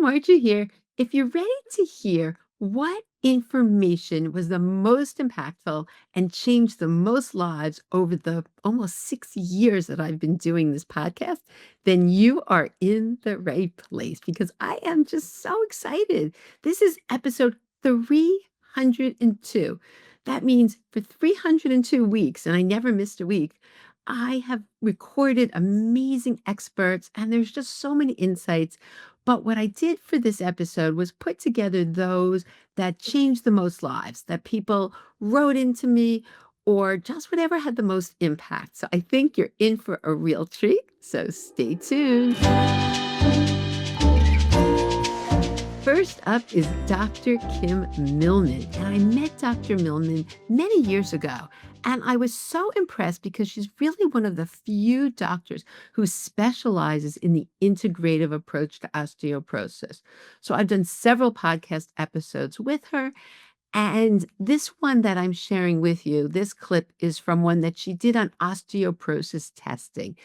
Margie here. If you're ready to hear what information was the most impactful and changed the most lives over the almost 6 years that I've been doing this podcast, then you are in the right place because I am just so excited. This is episode 302. That means for 302 weeks, and I never missed a week, I have recorded amazing experts, and there's just so many insights. But what I did for this episode was put together those that changed the most lives, that people wrote into me, or just whatever had the most impact. So I think you're in for a real treat. So stay tuned. First up is Dr. Kim Millman. And I met Dr. Millman many years ago. And I was so impressed because she's really one of the few doctors who specializes in the integrative approach to osteoporosis. So I've done several podcast episodes with her. And this one that I'm sharing with you, this clip is from one that she did on osteoporosis testing.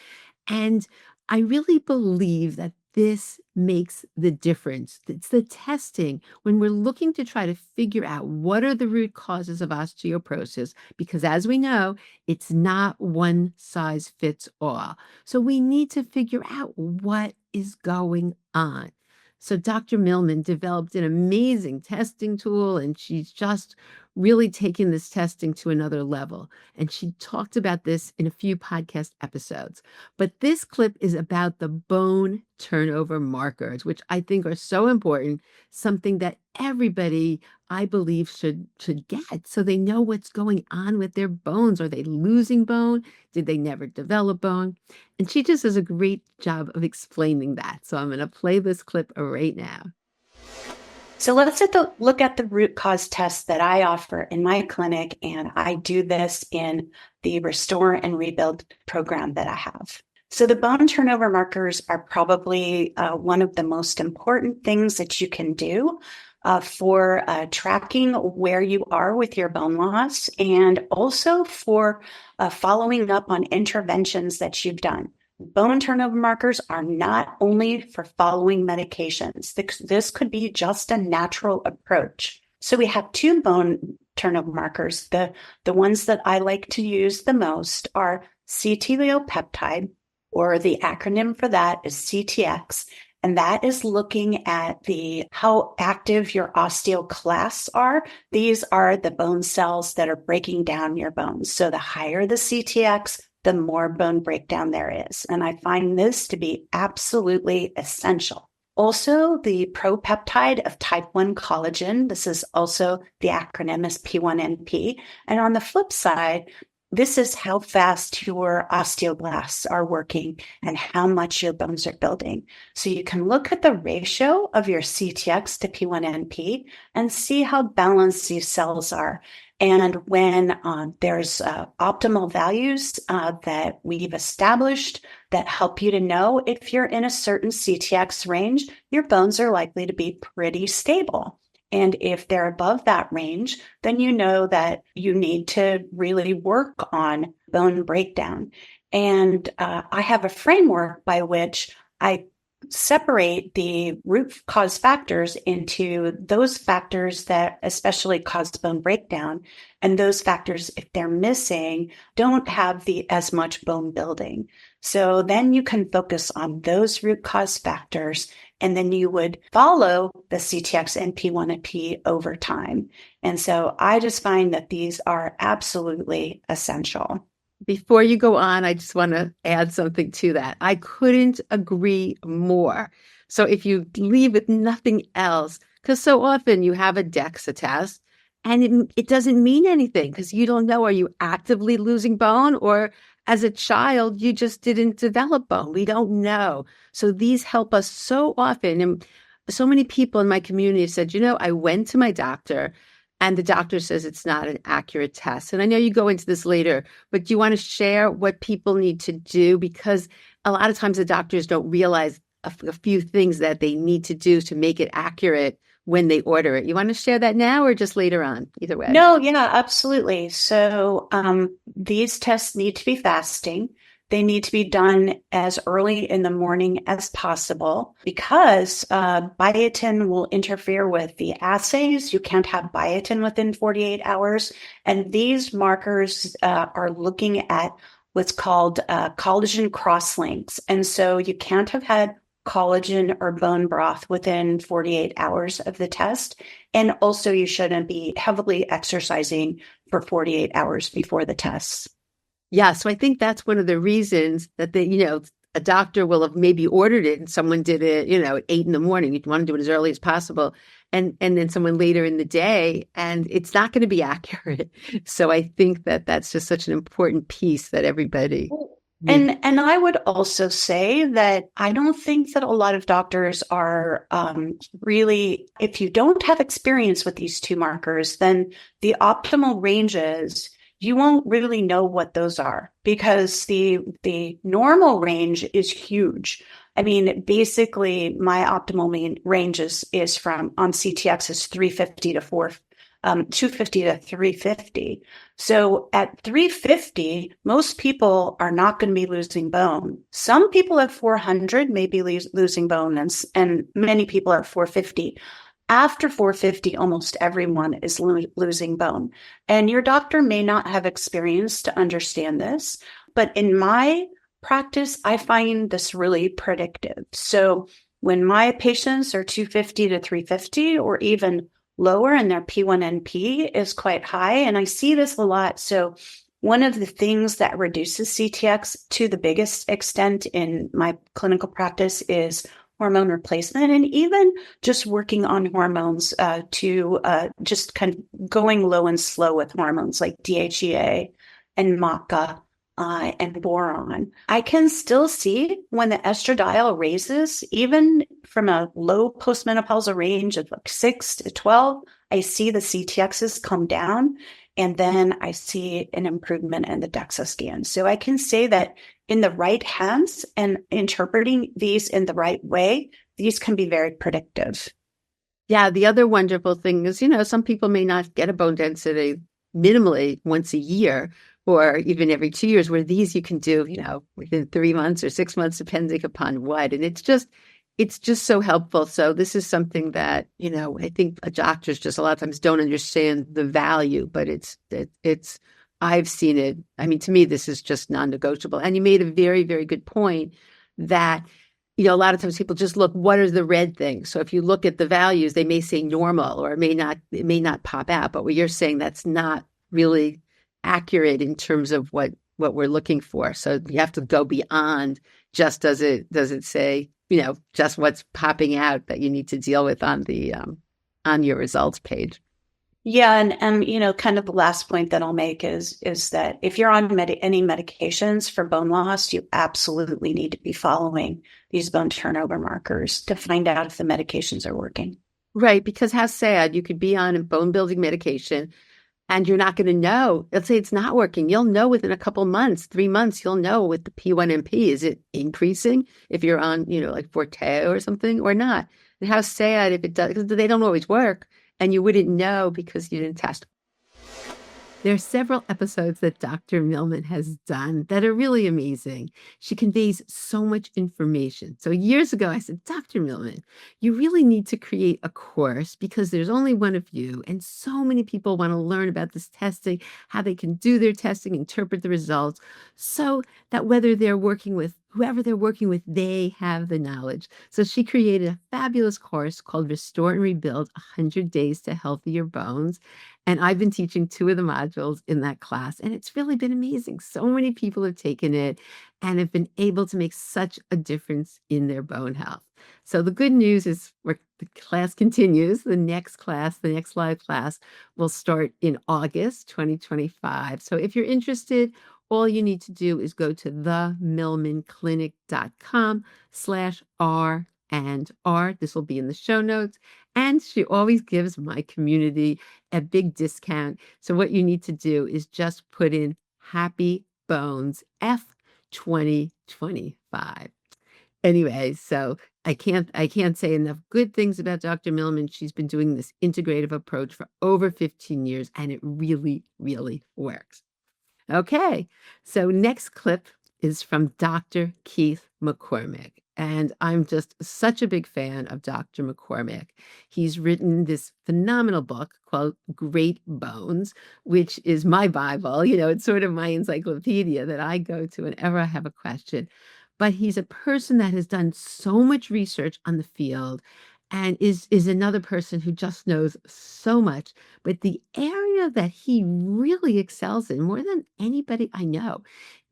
And I really believe that this makes the difference. It's the testing when we're looking to try to figure out what are the root causes of osteoporosis, because as we know, it's not one size fits all. So we need to figure out what is going on. So Dr. Millman developed an amazing testing tool, and she's just really taken this testing to another level. And she talked about this in a few podcast episodes. But this clip is about the bone turnover markers, which I think are so important, something that everybody, I believe, should get so they know what's going on with their bones. Are they losing bone? Did they never develop bone? And she just does a great job of explaining that. So I'm going to play this clip right now. So let's look at the root cause test that I offer in my clinic, and I do this in the Restore and Rebuild program that I have. So the bone turnover markers are probably one of the most important things that you can do for tracking where you are with your bone loss, and also for following up on interventions that you've done. Bone turnover markers are not only for following medications. This could be just a natural approach. So we have two bone turnover markers. The ones that I like to use the most are cetyleopeptide, or the acronym for that is CTX. And that is looking at how active your osteoclasts are. These are the bone cells that are breaking down your bones. So the higher the CTX, the more bone breakdown there is. And I find this to be absolutely essential. Also, the propeptide of type 1 collagen. This is also the acronym is P1NP. And on the flip side, this is how fast your osteoblasts are working and how much your bones are building. So you can look at the ratio of your CTX to P1NP and see how balanced these cells are. And when there's optimal values that we've established that help you to know if you're in a certain CTX range, your bones are likely to be pretty stable. And if they're above that range, then you know that you need to really work on bone breakdown. And I have a framework by which I separate the root cause factors into those factors that especially cause bone breakdown, and those factors, if they're missing, don't have as much bone building. So then you can focus on those root cause factors, and then you would follow the CTX and P1NP over time. And so I just find that these are absolutely essential. Before you go on, I just want to add something to that. I couldn't agree more. So if you leave with nothing else, because so often you have a DEXA test and it doesn't mean anything because you don't know, are you actively losing bone, or as a child, you just didn't develop bone? We don't know. So these help us so often. And so many people in my community have said, I went to my doctor and the doctor says it's not an accurate test. And I know you go into this later, but do you want to share what people need to do? Because a lot of times the doctors don't realize a few things that they need to do to make it accurate when they order it. You want to share that now or just later on? Either way. No, yeah, absolutely. So these tests need to be fasting. They need to be done as early in the morning as possible because biotin will interfere with the assays. You can't have biotin within 48 hours. And these markers are looking at what's called collagen cross-links. And so you can't have had collagen or bone broth within 48 hours of the test. And also, you shouldn't be heavily exercising for 48 hours before the test. Yeah, so I think that's one of the reasons that a doctor will have maybe ordered it and someone did it, at 8 in the morning. You'd want to do it as early as possible. And then someone later in the day, and it's not going to be accurate. So I think that that's just such an important piece that everybody needs. And I would also say that I don't think that a lot of doctors are really, if you don't have experience with these two markers, then the optimal ranges, you won't really know what those are because the normal range is huge. I mean, basically, my optimal range is from on CTX is 350 to 250 to 350. So at 350, most people are not going to be losing bone. Some people at 400 may be losing bone, and many people at 450. After 450, almost everyone is losing bone. And your doctor may not have experience to understand this, but in my practice, I find this really predictive. So when my patients are 250 to 350 or even lower and their P1NP is quite high, and I see this a lot. So one of the things that reduces CTX to the biggest extent in my clinical practice is hormone replacement, and even just working on hormones to just kind of going low and slow with hormones like DHEA and maca and boron. I can still see when the estradiol raises, even from a low postmenopausal range of like 6 to 12, I see the CTXs come down, and then I see an improvement in the DEXA scan. So I can say that in the right hands and interpreting these in the right way, these can be very predictive. Yeah, the other wonderful thing is, some people may not get a bone density minimally once a year or even every 2 years, where these you can do, within 3 months or 6 months, depending upon what. And it's just so helpful. So this is something that, I think doctors just a lot of times don't understand the value, but I've seen it. I mean, to me, this is just non-negotiable. And you made a very, very good point that, a lot of times people just look, what are the red things? So if you look at the values, they may say normal, or it may not pop out. But what you're saying, that's not really accurate in terms of what we're looking for. So you have to go beyond just does it say, just what's popping out that you need to deal with on the on your results page. Yeah, and kind of the last point that I'll make is that if you're on any medications for bone loss, you absolutely need to be following these bone turnover markers to find out if the medications are working. Right, because how sad, you could be on a bone building medication and you're not going to know. Let's say it's not working. You'll know within a couple months, 3 months, you'll know with the P1NP, is it increasing if you're on, like Forte or something or not? And how sad if it does, because they don't always work. And you wouldn't know because you didn't test. There are several episodes that Dr. Millman has done that are really amazing. She conveys so much information. So years ago, I said, Dr. Millman, you really need to create a course because there's only one of you. And so many people want to learn about this testing, how they can do their testing, interpret the results, so that whether they're working with whoever they're working with, they have the knowledge. So she created a fabulous course called Restore and Rebuild 100 Days to Healthier Bones. And I've been teaching 2 of the modules in that class, and it's really been amazing. So many people have taken it and have been able to make such a difference in their bone health. So the good news is the class continues. The next live class will start in August 2025. So if you're interested, all you need to do is go to themillmanclinic.com/R&R. This will be in the show notes. And she always gives my community a big discount. So what you need to do is just put in Happy Bones F 2025. Anyway, so I can't say enough good things about Dr. Millman. She's been doing this integrative approach for over 15 years, and it really, really works. Okay, so next clip is from Dr. Keith McCormick. And I'm just such a big fan of Dr. McCormick. He's written this phenomenal book called Great Bones, which is my Bible. It's sort of my encyclopedia that I go to whenever I have a question. But he's a person that has done so much research on the field and is another person who just knows so much. But the area that he really excels in more than anybody I know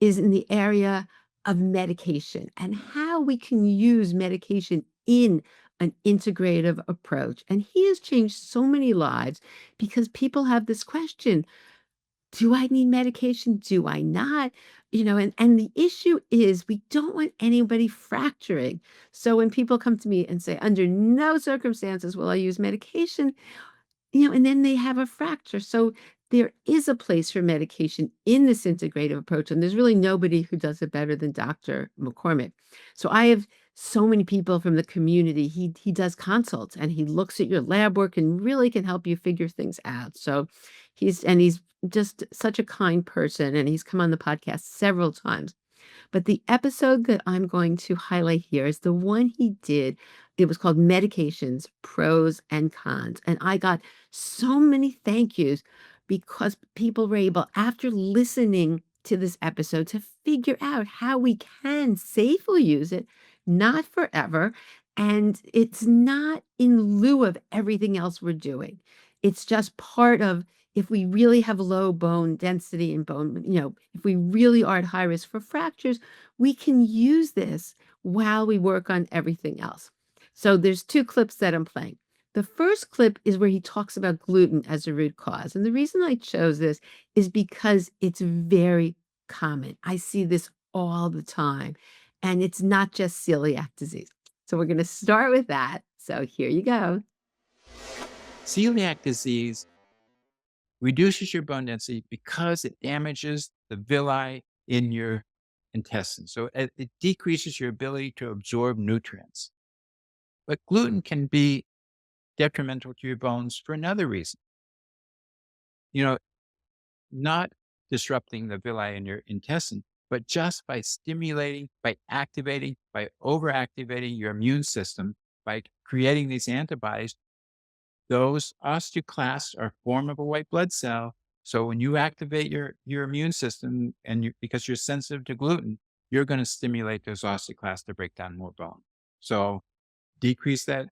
is in the area of medication and how we can use medication in an integrative approach. And he has changed so many lives because people have this question, do I need medication? Do I not? And the issue is we don't want anybody fracturing. So when people come to me and say, under no circumstances will I use medication, and then they have a fracture. So there is a place for medication in this integrative approach, and there's really nobody who does it better than Dr. McCormick. So I have so many people from the community. He does consults and he looks at your lab work and really can help you figure things out. So he's just such a kind person, and he's come on the podcast several times. But the episode that I'm going to highlight here is the one he did. It was called Medications, Pros and Cons. And I got so many thank yous because people were able, after listening to this episode, to figure out how we can safely use it, not forever. And it's not in lieu of everything else we're doing. It's just part of, if we really have low bone density and bone, if we really are at high risk for fractures, we can use this while we work on everything else. So there's two clips that I'm playing. The first clip is where he talks about gluten as a root cause. And the reason I chose this is because it's very common. I see this all the time. And it's not just celiac disease. So we're going to start with that. So here you go. Celiac disease reduces your bone density because it damages the villi in your intestines. So it decreases your ability to absorb nutrients. But gluten can be detrimental to your bones for another reason. Not disrupting the villi in your intestine, but just by stimulating, by activating, by overactivating your immune system, by creating these antibodies. Those osteoclasts are a form of a white blood cell. So when you activate your immune system because you're sensitive to gluten, you're going to stimulate those osteoclasts to break down more bone. So decrease that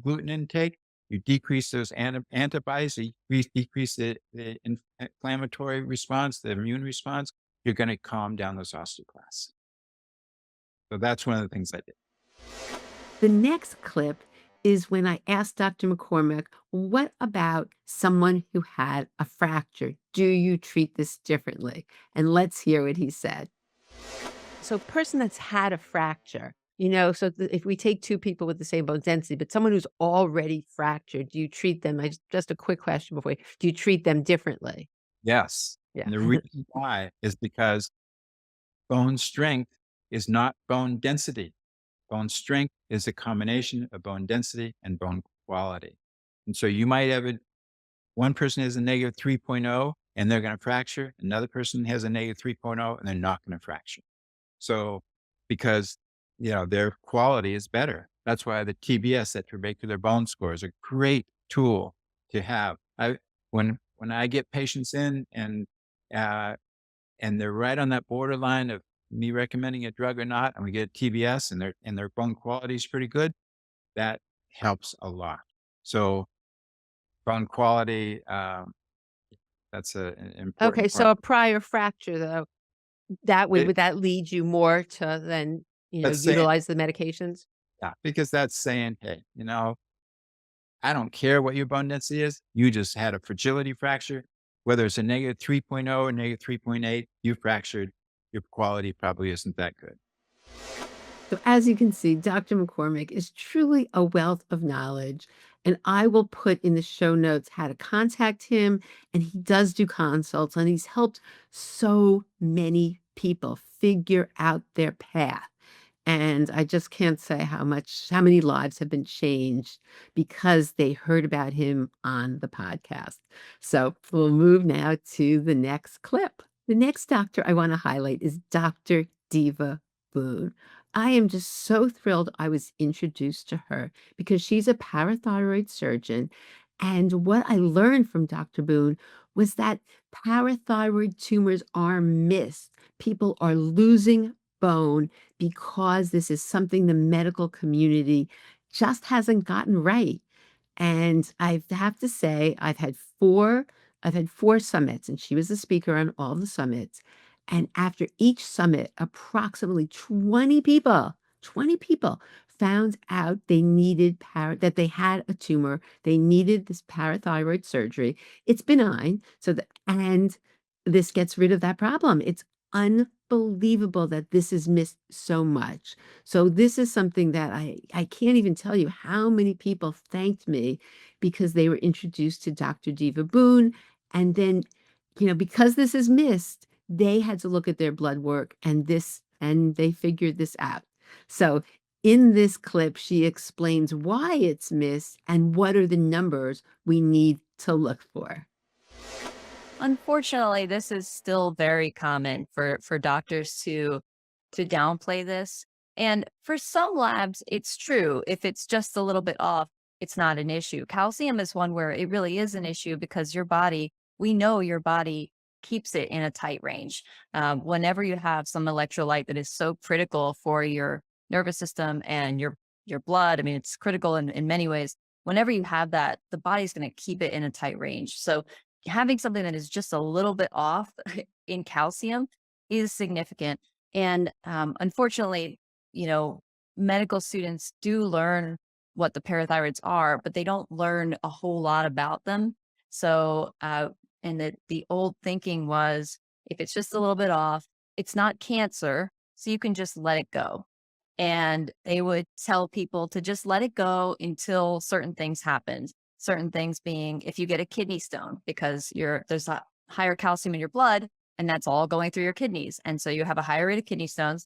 gluten intake, you decrease those antibodies, you decrease the inflammatory response, the immune response, you're going to calm down those osteoclasts. So that's one of the things I did. The next clip is when I asked Dr. McCormick, what about someone who had a fracture? Do you treat this differently? And let's hear what he said. So a person that's had a fracture, so if we take two people with the same bone density, but someone who's already fractured, do you treat them? Just a quick question before do you treat them differently? Yes. Yeah. And the reason why is because bone strength is not bone density. Bone strength is a combination of bone density and bone quality. And so you might have one person has a negative 3.0 and they're going to fracture. Another person has a negative 3.0 and they're not going to fracture. So because, their quality is better. That's why the TBS, that trabecular bone score, is a great tool to have. When I get patients in and they're right on that borderline of me recommending a drug or not, and we get a TBS and their bone quality is pretty good, that helps a lot. So bone quality, that's an important Okay, part. so a prior fracture, though, would that lead you more to then, utilize the medications? Yeah, because that's saying, hey, I don't care what your bone density is. You just had a fragility fracture. Whether it's a negative 3.0 or negative 3.8, you fractured. Your quality probably isn't that good. So as you can see, Dr. McCormick is truly a wealth of knowledge, and I will put in the show notes how to contact him, and he does do consults, and he's helped so many people figure out their path. And I just can't say how many lives have been changed because they heard about him on the podcast. So we'll move now to the next clip. The next doctor I want to highlight is Dr. Deva Boone. I am just so thrilled I was introduced to her because she's a parathyroid surgeon. And what I learned from Dr. Boone was that parathyroid tumors are missed. People are losing bone because this is something the medical community just hasn't gotten right. And I have to say, I've had 4 summits, and she was the speaker on all the summits. And after each summit, approximately 20 people found out they needed that they had a tumor. They needed this parathyroid surgery. It's benign, and this gets rid of that problem. It's unbelievable that this is missed so much. So this is something that I can't even tell you how many people thanked me because they were introduced to Dr. Deva Boone. And then, because this is missed, they had to look at their blood work and they figured this out. So in this clip, she explains why it's missed and what are the numbers we need to look for. Unfortunately, this is still very common for doctors to downplay this. And for some labs, it's true. If it's just a little bit off, it's not an issue. Calcium is one where it really is an issue because we know your body keeps it in a tight range. Whenever you have some electrolyte that is so critical for your nervous system and your blood, I mean, it's critical in many ways. Whenever you have that, the body's going to keep it in a tight range. So having something that is just a little bit off in calcium is significant. And unfortunately, medical students do learn what the parathyroids are, but they don't learn a whole lot about them. So, and the old thinking was if it's just a little bit off, it's not cancer, so you can just let it go. And they would tell people to just let it go until certain things happen. Certain things being if you get a kidney stone because there's a higher calcium in your blood and that's all going through your kidneys. And so you have a higher rate of kidney stones,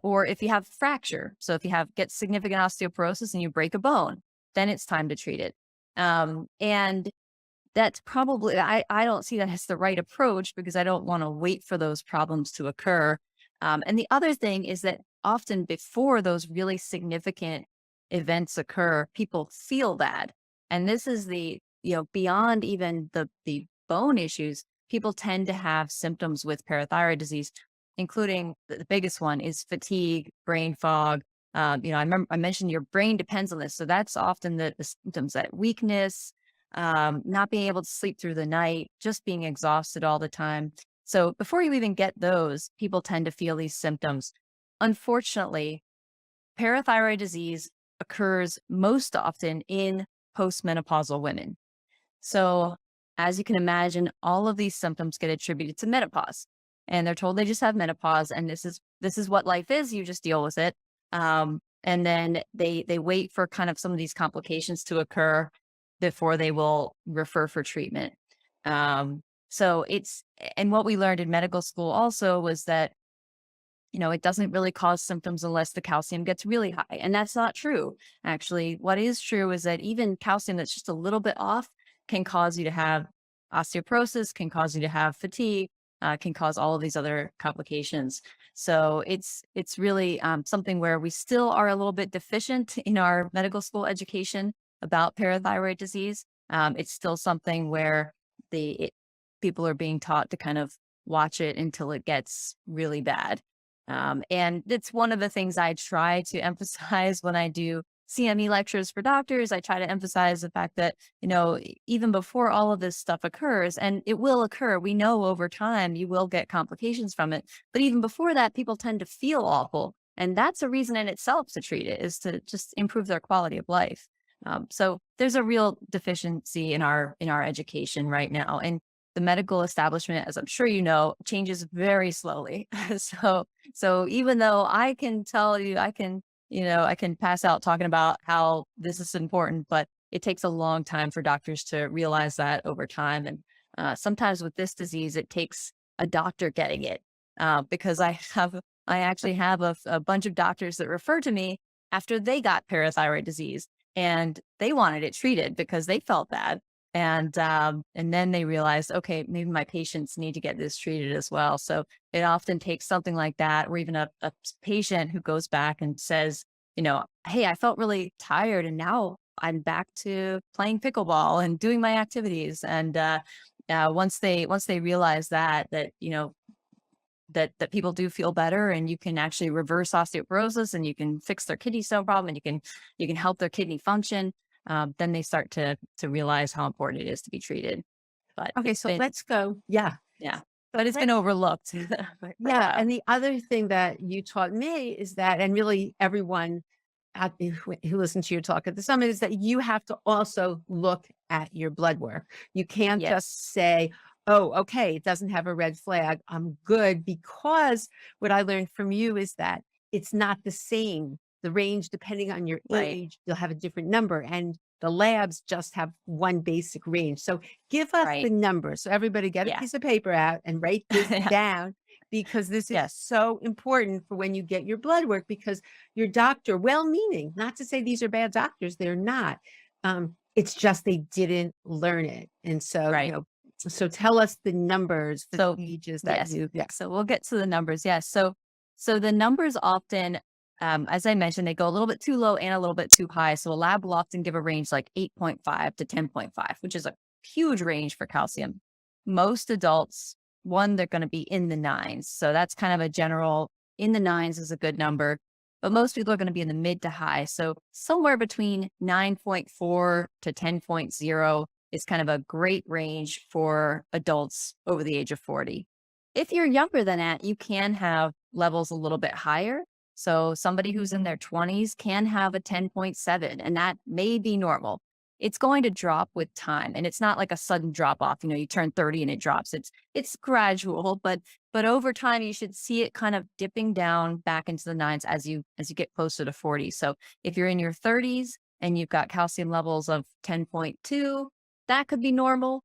or if you have fracture. So if you get significant osteoporosis and you break a bone, then it's time to treat it. And that's probably, I don't see that as the right approach because I don't want to wait for those problems to occur. And the other thing is that often before those really significant events occur, people feel bad. And this is beyond even the bone issues, people tend to have symptoms with parathyroid disease, including the biggest one is fatigue, brain fog. I mentioned your brain depends on this. So that's often the symptoms, that weakness, not being able to sleep through the night, just being exhausted all the time. So before you even get those, people tend to feel these symptoms. Unfortunately, parathyroid disease occurs most often in postmenopausal women. So as you can imagine, all of these symptoms get attributed to menopause, and they're told they just have menopause and this is what life is. You just deal with it. And then they wait for kind of some of these complications to occur before they will refer for treatment. So and what we learned in medical school also was that it doesn't really cause symptoms unless the calcium gets really high. And that's not true. Actually, what is true is that even calcium that's just a little bit off can cause you to have osteoporosis, can cause you to have fatigue, can cause all of these other complications. So it's really something where we still are a little bit deficient in our medical school education about parathyroid disease. It's still something where people are being taught to kind of watch it until it gets really bad. And it's one of the things I try to emphasize when I do CME lectures for doctors. I try to emphasize the fact that, even before all of this stuff occurs, and it will occur, we know over time you will get complications from it. But even before that, people tend to feel awful. And that's a reason in itself to treat it, is to just improve their quality of life. So there's a real deficiency in our education right now. And the medical establishment, as I'm sure you know, changes very slowly. So even though I can tell you, I can pass out talking about how this is important, but it takes a long time for doctors to realize that over time. And sometimes with this disease, it takes a doctor getting it, because I actually have a bunch of doctors that refer to me after they got parathyroid disease and they wanted it treated because they felt bad. And then they realized, okay, maybe my patients need to get this treated as well. So it often takes something like that, or even a patient who goes back and says, hey, I felt really tired and now I'm back to playing pickleball and doing my activities. And once they realize that people do feel better, and you can actually reverse osteoporosis, and you can fix their kidney stone problem, and you can help their kidney function, then they start to realize how important it is to be treated. But Okay, so let's go. Yeah. yeah, but it's been overlooked. for a Yeah. while. And the other thing that you taught me is that, and really everyone who listened to your talk at the summit, is that you have to also look at your blood work. You can't Yes. just say, oh, okay, it doesn't have a red flag, I'm good. Because what I learned from you is that it's not the same. The range, depending on your Right. age, you'll have a different number. And the labs just have one basic range. So give us the Right. numbers. So everybody get a Yeah. piece of paper out and write this Yeah. down, because this is Yes. so important for when you get your blood work, because your doctor, well-meaning, not to say these are bad doctors, they're not. It's just they didn't learn it. And so, Right. so tell us the numbers, the So, ages that yes. you, yeah. So we'll get to the numbers. Yes. So the numbers often, as I mentioned, they go a little bit too low and a little bit too high. So a lab will often give a range like 8.5 to 10.5, which is a huge range for calcium. Most adults, they're going to be in the nines. So that's kind of a general, in the nines is a good number, but most people are going to be in the mid to high. So somewhere between 9.4 to 10.0 is kind of a great range for adults over the age of 40. If you're younger than that, you can have levels a little bit higher. So somebody who's in their 20s can have a 10.7, and that may be normal. It's going to drop with time, and it's not like a sudden drop off. You turn 30 and it drops. It's gradual, but over time you should see it kind of dipping down back into the nines as you get closer to 40. So if you're in your 30s and you've got calcium levels of 10.2, that could be normal.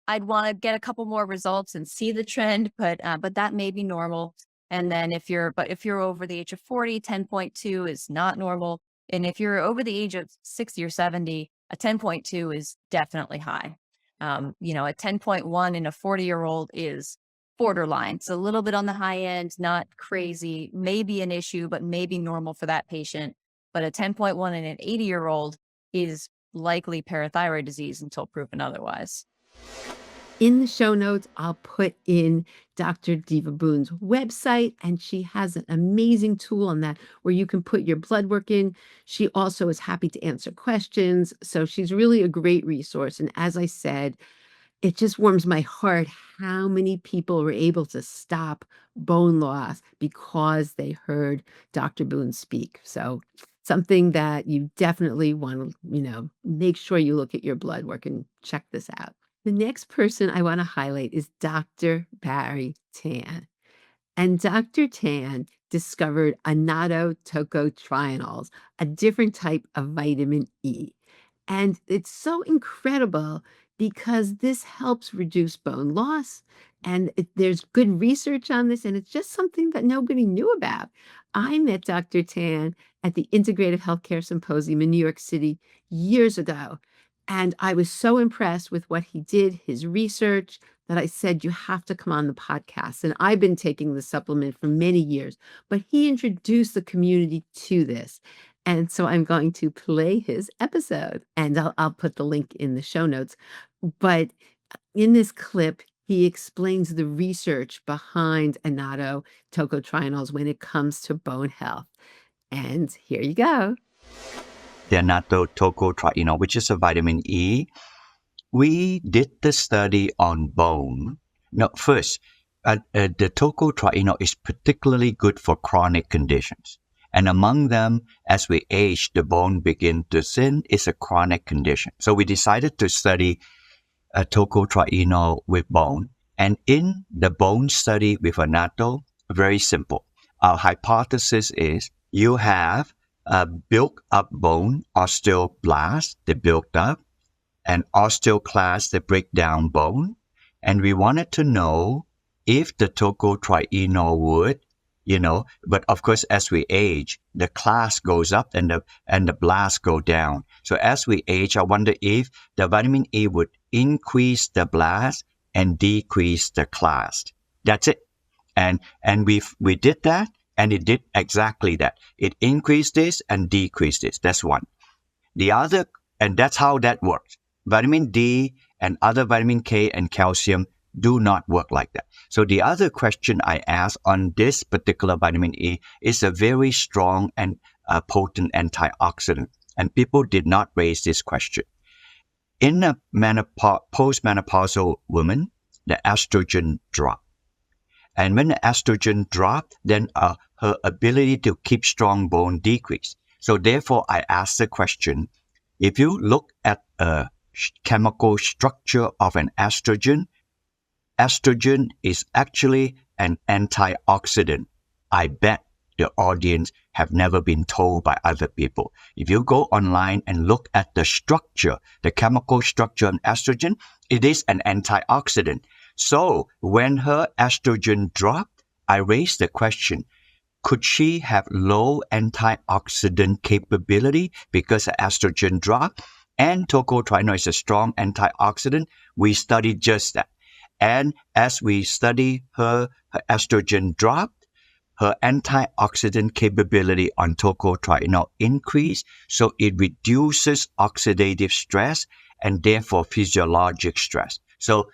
I'd want to get a couple more results and see the trend, but that may be normal. And then if you're over the age of 40, 10.2 is not normal. And if you're over the age of 60 or 70, a 10.2 is definitely high. A 10.1 in a 40-year-old is borderline. It's a little bit on the high end, not crazy, maybe an issue, but maybe normal for that patient. But a 10.1 in an 80-year-old is likely parathyroid disease until proven otherwise. In the show notes, I'll put in Dr. Deva Boone's website, and she has an amazing tool on that where you can put your blood work in. She also is happy to answer questions. So she's really a great resource. And as I said, it just warms my heart how many people were able to stop bone loss because they heard Dr. Boone speak. So something that you definitely want to, make sure you look at your blood work and check this out. The next person I want to highlight is Dr. Barrie Tan. And Dr. Tan discovered tocotrienols, a different type of vitamin E. And it's so incredible because this helps reduce bone loss. And there's good research on this, and it's just something that nobody knew about. I met Dr. Tan at the Integrative Healthcare Symposium in New York City years ago. And I was so impressed with what he did, his research, that I said, you have to come on the podcast. And I've been taking the supplement for many years, but he introduced the community to this. And so I'm going to play his episode, and I'll put the link in the show notes. But in this clip, he explains the research behind tocotrienols when it comes to bone health. And here you go. The tocotrienol, which is a vitamin E. We did the study on bone. Now, first, the tocotrienol is particularly good for chronic conditions. And among them, as we age, the bone begins to thin. It's a chronic condition. So we decided to study tocotrienol with bone. And in the bone study with annatto, very simple. Our hypothesis is you have a built-up bone, osteoblast, they built up, and osteoclast, they break down bone. And we wanted to know if the tocotrienol would But of course, as we age, the class goes up and the blast go down. So as we age, I wonder if the vitamin E would increase the blast and decrease the class. That's it. And we did that, and it did exactly that. It increased this and decreased this. That's one. The other, and that's how that works. Vitamin D and other vitamin K and calcium do not work like that. So the other question I asked on this particular vitamin E is a very strong and potent antioxidant. And people did not raise this question. In a postmenopausal woman, the estrogen dropped. And when the estrogen dropped, then her ability to keep strong bone decreased. So therefore, I asked the question, if you look at a chemical structure of an estrogen is actually an antioxidant. I bet the audience have never been told by other people. If you go online and look at the structure, the chemical structure of estrogen, it is an antioxidant. So when her estrogen dropped, I raised the question, could she have low antioxidant capability because her estrogen dropped? And tocotrienol is a strong antioxidant. We studied just that. And as we study her estrogen dropped, her antioxidant capability on tocotrienol increased, so it reduces oxidative stress and therefore physiologic stress. So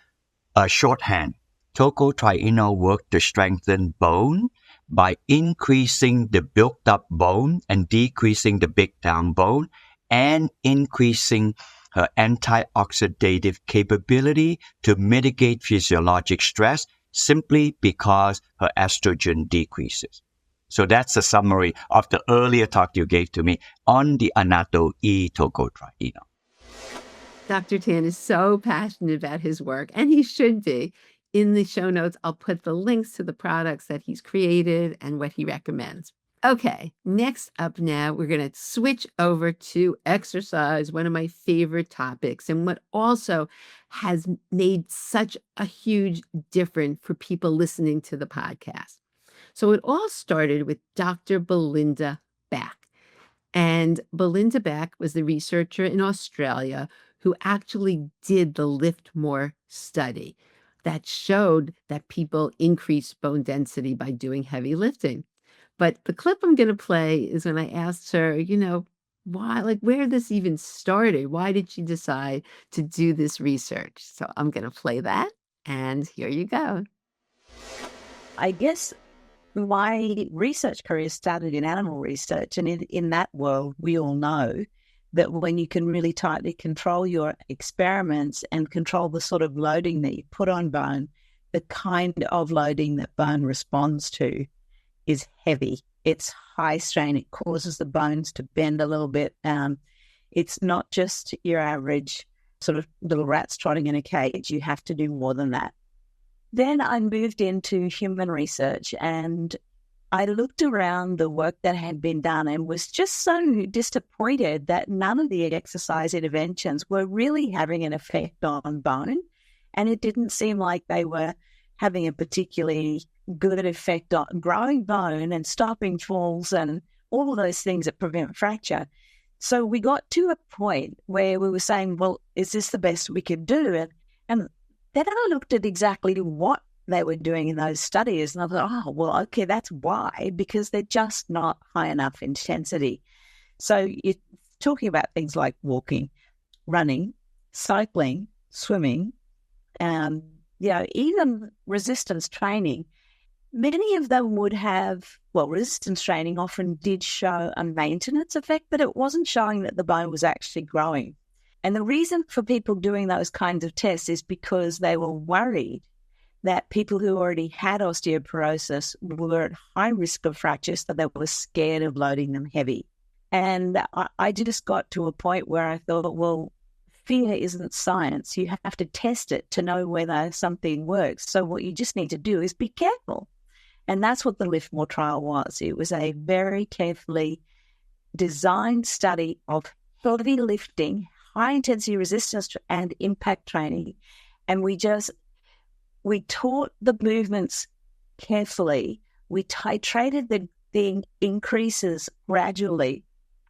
a shorthand, tocotrienol works to strengthen bone by increasing the built-up bone and decreasing the breakdown bone and increasing her antioxidative capability to mitigate physiologic stress simply because her estrogen decreases. So that's a summary of the earlier talk you gave to me on the Anato E tocotrienol. Dr. Tan is so passionate about his work, and he should be. In the show notes, I'll put the links to the products that he's created and what he recommends. Okay, next up now, we're going to switch over to exercise, one of my favorite topics, and what also has made such a huge difference for people listening to the podcast. So it all started with Dr. Belinda Beck. And Belinda Beck was the researcher in Australia who actually did the Lift More study that showed that people increased bone density by doing heavy lifting. But the clip I'm going to play is when I asked her, why, where this even started. Why did she decide to do this research? So I'm going to play that, and here you go. I guess my research career started in animal research, and in that world, we all know that when you can really tightly control your experiments and control the sort of loading that you put on bone, the kind of loading that bone responds to is heavy. It's high strain. It causes the bones to bend a little bit. It's not just your average sort of little rats trotting in a cage. You have to do more than that. Then I moved into human research, and I looked around the work that had been done and was just so disappointed that none of the exercise interventions were really having an effect on bone. And it didn't seem like they were having a particularly good effect on growing bone and stopping falls and all of those things that prevent fracture. So we got to a point where we were saying, well, is this the best we could do? And then I looked at exactly what they were doing in those studies, and I thought, oh, well, okay, that's why, because they're just not high enough intensity. So you're talking about things like walking, running, cycling, swimming, even resistance training. Many of them would have, resistance training often did show a maintenance effect, but it wasn't showing that the bone was actually growing. And the reason for people doing those kinds of tests is because they were worried that people who already had osteoporosis were at high risk of fracture, so they were scared of loading them heavy. And I just got to a point where I thought, well, fear isn't science. You have to test it to know whether something works. So what you just need to do is be careful. And that's what the Lift More trial was. It was a very carefully designed study of heavy lifting, high-intensity resistance and impact training. And we taught the movements carefully we titrated the increases gradually,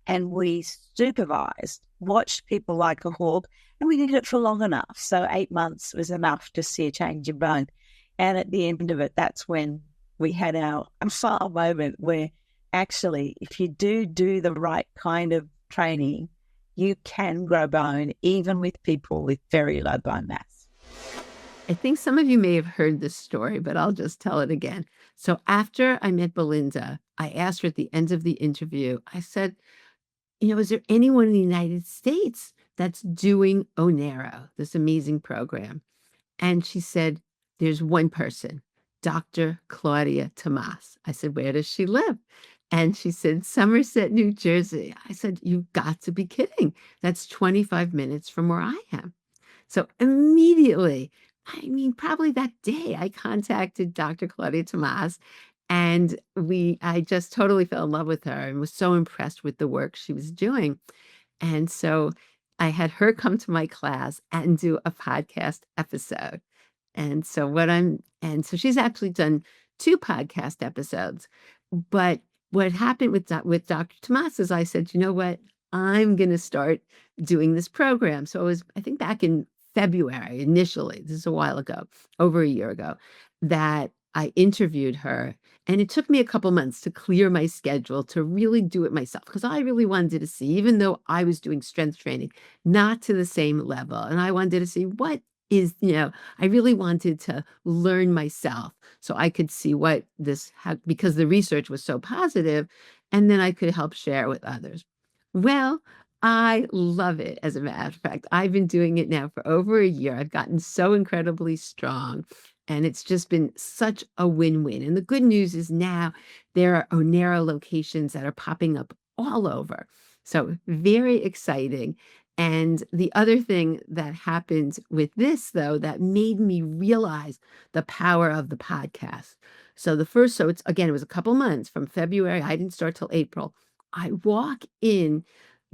and we supervised, watched people like a hawk, and we did it for long enough. So 8 months was enough to see a change in bone. And at the end of it, that's when we had our aha moment where actually, if you do the right kind of training, you can grow bone even with people with very low bone mass. I think some of you may have heard this story, but I'll just tell it again. So after I met Belinda, I asked her at the end of the interview, I said, is there anyone in the United States that's doing Onero, this amazing program? And she said, there's one person, Dr. Claudia Tamas. I said, where does she live? And she said, Somerset, New Jersey. I said, you've got to be kidding. That's 25 minutes from where I am. So immediately, probably that day, I contacted Dr. Claudia Tamas, and I just totally fell in love with her and was so impressed with the work she was doing. And so I had her come to my class and do a podcast episode. And so she's actually done 2 podcast episodes. But what happened with Dr. Tamas is I said, you know what? I'm going to start doing this program. So it was, I think, back in February initially, this is a while ago, over a year ago, that I interviewed her. And it took me a couple months to clear my schedule to really do it myself, because I really wanted to see, even though I was doing strength training, not to the same level. And I wanted to see what is, I really wanted to learn myself so I could see what because the research was so positive, and then I could help share with others. Well, I love it. As a matter of fact, I've been doing it now for over a year. I've gotten so incredibly strong, and it's just been such a win-win. And the good news is now there are Onero locations that are popping up all over. So very exciting. And the other thing that happened with this, though, that made me realize the power of the podcast. So it was a couple months from February. I didn't start till April. I walk in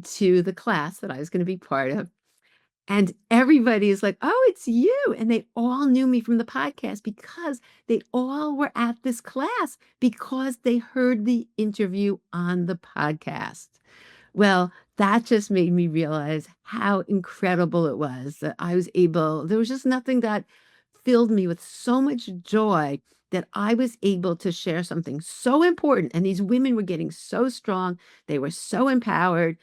to the class that I was going to be part of, and everybody is like, oh, it's you. And they all knew me from the podcast because they all were at this class because they heard the interview on the podcast. Well, that just made me realize how incredible it was that there was just nothing that filled me with so much joy that I was able to share something so important. And these women were getting so strong. They were so empowered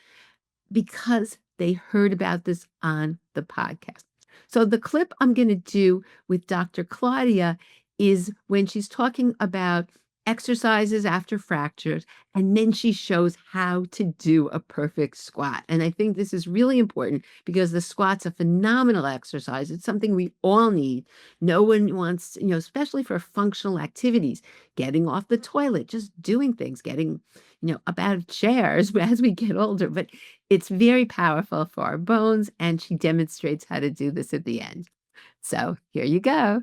because they heard about this on the podcast. So the clip I'm going to do with Dr. Claudia is when she's talking about exercises after fractures, and then she shows how to do a perfect squat. And I think this is really important because the squat's a phenomenal exercise. It's something we all need. No one wants, especially for functional activities, getting off the toilet, just doing things, getting, up out of chairs as we get older. But it's very powerful for our bones, and she demonstrates how to do this at the end. So here you go.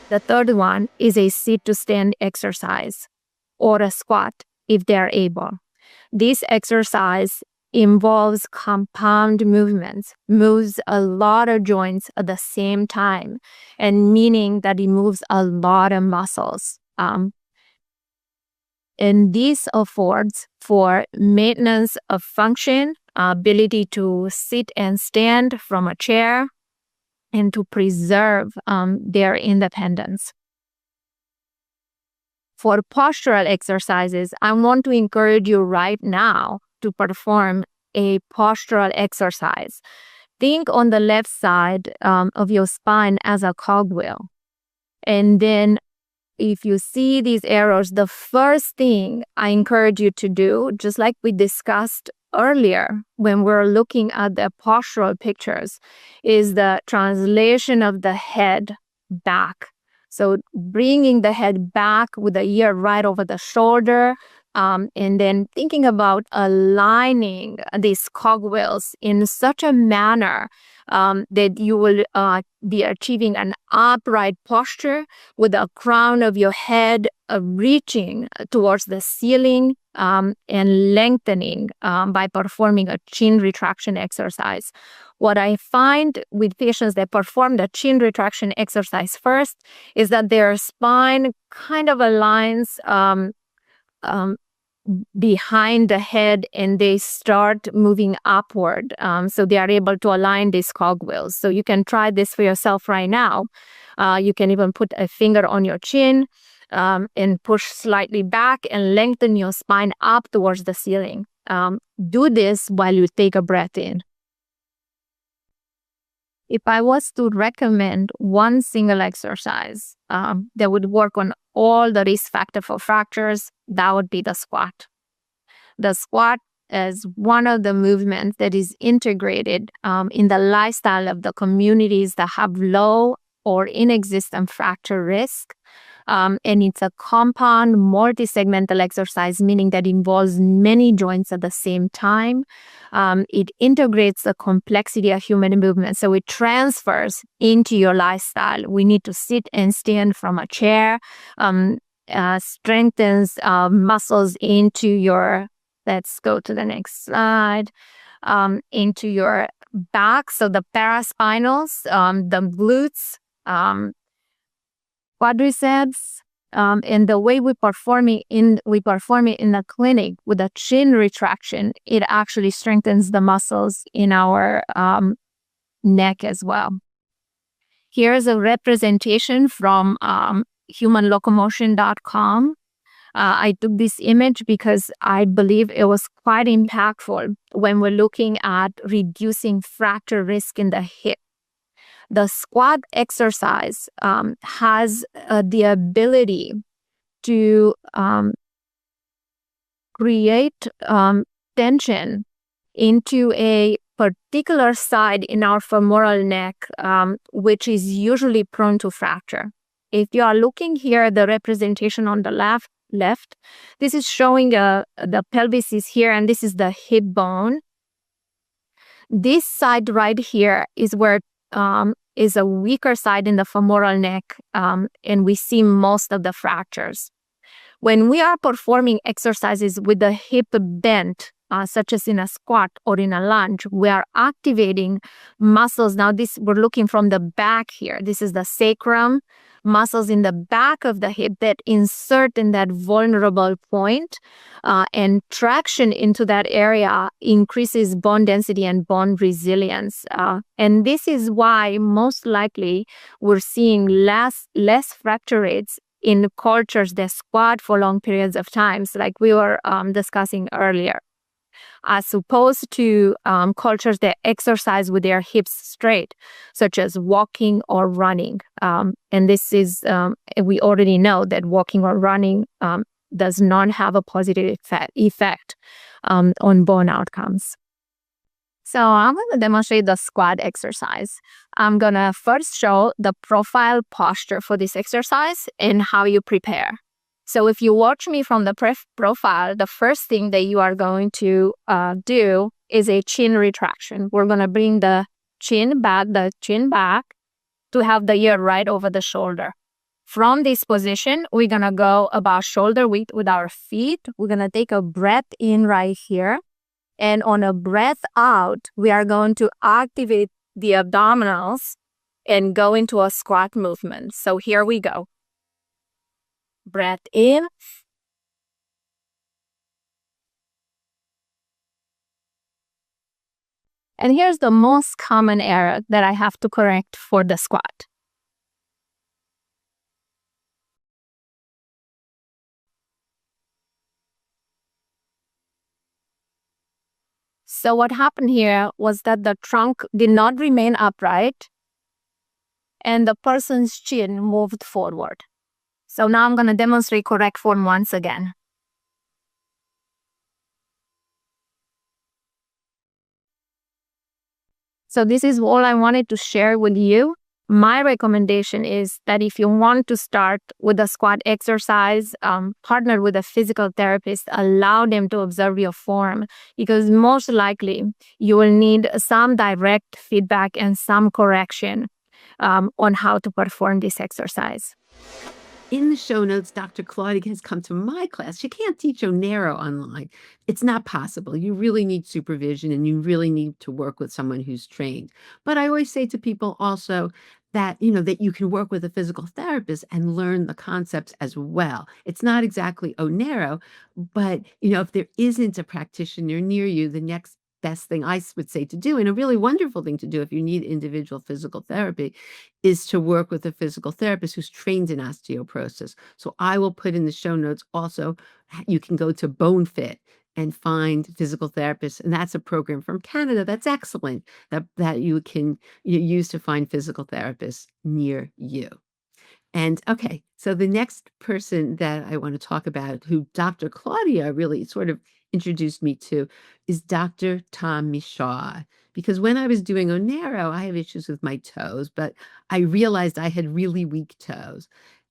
The third one is a sit-to-stand exercise, or a squat if they're able. This exercise involves compound movements, moves a lot of joints at the same time, and meaning that it moves a lot of muscles. And this affords for maintenance of function, ability to sit and stand from a chair, and to preserve their independence. For postural exercises, I want to encourage you right now to perform a postural exercise. Think on the left side of your spine as a cogwheel. And then if you see these arrows, the first thing I encourage you to do, just like we discussed earlier when we're looking at the postural pictures, is the translation of the head back. So bringing the head back with the ear right over the shoulder, and then thinking about aligning these cogwheels in such a manner that you will be achieving an upright posture with the crown of your head reaching towards the ceiling and lengthening by performing a chin retraction exercise. What I find with patients that perform the chin retraction exercise first is that their spine kind of aligns behind the head and they start moving upward. So they are able to align these cogwheels. So you can try this for yourself right now. You can even put a finger on your chin and push slightly back and lengthen your spine up towards the ceiling. Do this while you take a breath in. If I was to recommend one single exercise that would work on all the risk factors for fractures, that would be the squat. The squat is one of the movements that is integrated in the lifestyle of the communities that have low or inexistent fracture risk. And it's a compound multi-segmental exercise, meaning that involves many joints at the same time. It integrates the complexity of human movement, so it transfers into your lifestyle. We need to sit and stand from a chair, strengthens muscles into your, let's go to the next slide, into your back, so the paraspinals, the glutes, quadriceps, and the way we perform it in the clinic with a chin retraction, it actually strengthens the muscles in our neck as well. Here's a representation from humanlocomotion.com. I took this image because I believe it was quite impactful when we're looking at reducing fracture risk in the hip. The squat exercise has the ability to create tension into a particular side in our femoral neck, which is usually prone to fracture. If you are looking here, the representation on the left, this is showing the pelvis is here, and this is the hip bone. This side right here is where is a weaker side in the femoral neck, and we see most of the fractures. When we are performing exercises with the hip bent, such as in a squat or in a lunge, we are activating muscles. Now, we're looking from the back here. This is the sacrum, muscles in the back of the hip that insert in that vulnerable point, and traction into that area increases bone density and bone resilience. And this is why most likely we're seeing less fracture rates in cultures that squat for long periods of times, like we were discussing earlier, as opposed to cultures that exercise with their hips straight, such as walking or running. And this is, we already know that walking or running does not have a positive effect on bone outcomes. So I'm going to demonstrate the squat exercise. I'm going to first show the profile posture for this exercise and how you prepare. So if you watch me from the profile, the first thing that you are going to do is a chin retraction. We're going to bring the chin back to have the ear right over the shoulder. From this position, we're going to go about shoulder width with our feet. We're going to take a breath in right here. And on a breath out, we are going to activate the abdominals and go into a squat movement. So here we go. Breath in. And here's the most common error that I have to correct for the squat. So what happened here was that the trunk did not remain upright and the person's chin moved forward. So now I'm going to demonstrate correct form once again. So this is all I wanted to share with you. My recommendation is that if you want to start with a squat exercise, partner with a physical therapist, allow them to observe your form, because most likely you will need some direct feedback and some correction on how to perform this exercise. in the show notes, Dr. Claudia has come to my class. She can't teach Onero online. It's not possible. You really need supervision and you really need to work with someone who's trained. But I always say to people also that, that you can work with a physical therapist and learn the concepts as well. It's not exactly Onero, but, if there isn't a practitioner near you, the next best thing I would say to do, and a really wonderful thing to do if you need individual physical therapy, is to work with a physical therapist who's trained in osteoporosis. So I will put in the show notes also, you can go to BoneFit and find physical therapists. And that's a program from Canada that's excellent that you can use to find physical therapists near you. And okay, so the next person that I want to talk about, who Dr. Claudia really sort of introduced me to, is Dr. Tom Michaud. Because when I was doing Onero, I have issues with my toes, but I realized I had really weak toes.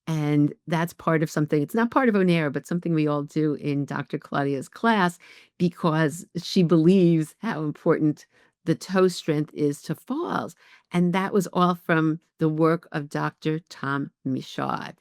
And that's part of something, it's not part of Onero, but something we all do in Dr. Claudia's class, because she believes how important the toe strength is to falls. And that was all from the work of Dr. Tom Michaud.